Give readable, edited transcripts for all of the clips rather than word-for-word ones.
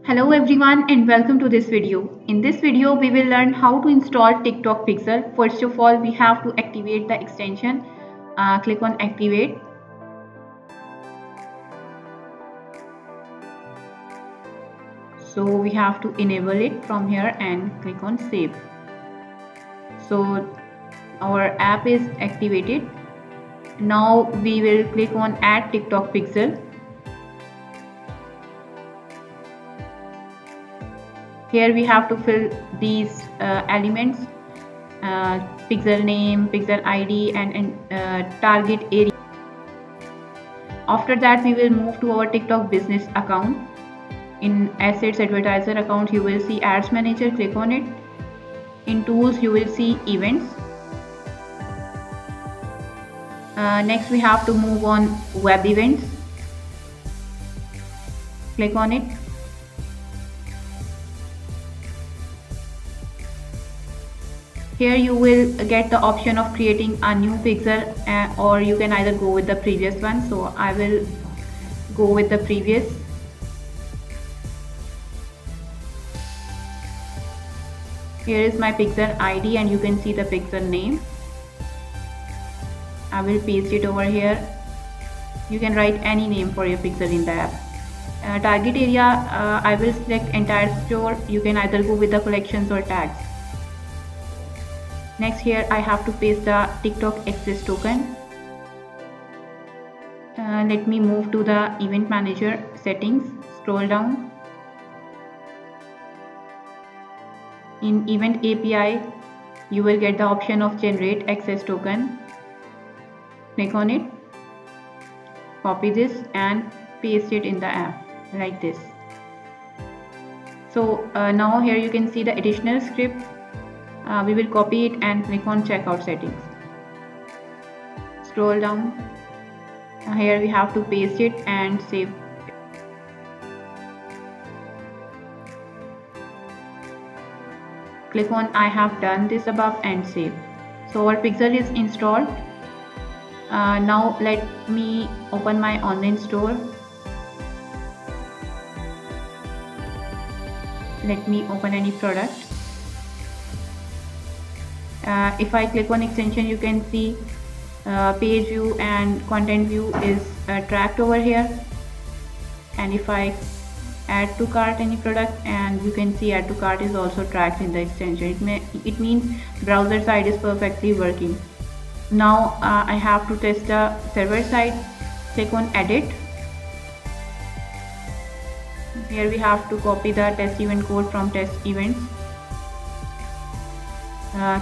Hello everyone and welcome to this video. In this video we will learn how to install TikTok Pixel. First of all we have to activate the extension. Click on activate. So we have to enable it from here and click on save. So our app is activated. Now we will click on add TikTok Pixel. Here we have to fill these elements, pixel name, pixel ID and target area. After that we will move to our TikTok business account. In assets advertiser account you will see ads manager, click on it. In tools you will see events. Next we have to move on web events. Click on it. Here you will get the option of creating a new pixel or you can either go with the previous one. So I will go with the previous. Here is my pixel ID and you can see the pixel name. I will paste it over here. You can write any name for your pixel in the app. Target area, I will select entire store. You can either go with the collections or tags. Next here I have to paste the TikTok access token. Let me move to the event manager settings, scroll down. In event API you will get the option of generate access token. Click on it, copy this and paste it in the app like this. So now here you can see the additional script. We will copy it and click on checkout settings. Scroll down. Here we have to paste it and save. Click on I have done this above and save. So our pixel is installed. Now let me open my online store. Let me open any product. If I click on extension you can see page view and content view is tracked over here, and if I add to cart any product, and you can see add to cart is also tracked in the extension. It means browser side is perfectly working. Now I have to test the server side. Click on edit. Here we have to copy the test event code from test events.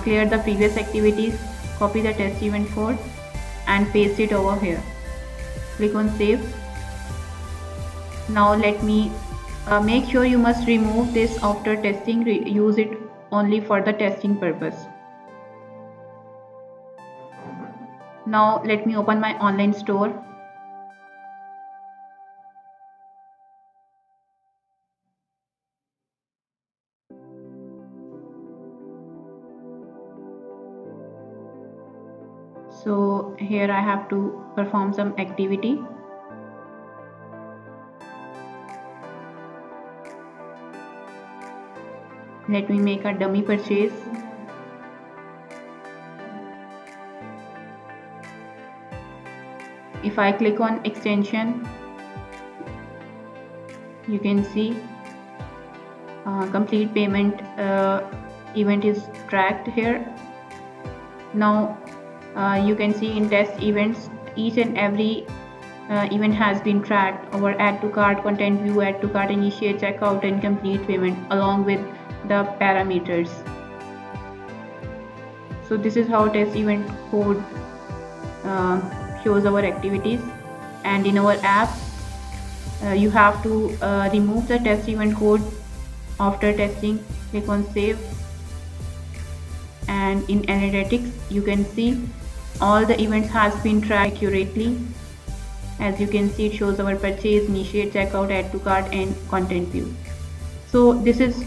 Clear the previous activities, copy the test event code and paste it over here. Click on save. Now let me make sure you must remove this after testing. Use it only for the testing purpose. Now let me open my online store. So here I have to perform some activity. Let me make a dummy purchase. If I click on extension, you can see complete payment event is tracked here. Now you can see in test events each and every event has been tracked. Our add to cart, content view, add to cart, initiate, checkout and complete payment along with the parameters. So this is how test event code shows our activities. And in our app you have to remove the test event code after testing. Click on save, and in analytics you can see all the events has been tracked accurately. As you can see, it shows our purchase, initiate, checkout, add to cart and content view. So this is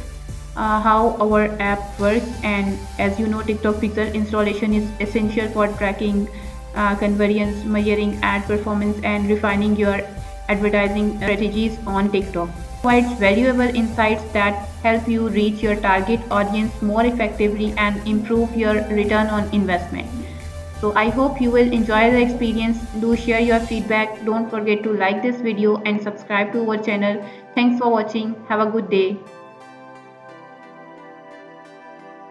how our app works. And as you know, TikTok Pixel installation is essential for tracking conversions, measuring ad performance and refining your advertising strategies on TikTok. provides valuable insights that help you reach your target audience more effectively and improve your return on investment. So I hope you will enjoy the experience. Do share your feedback. Don't forget to like this video and subscribe to our channel. Thanks for watching. Have a good day.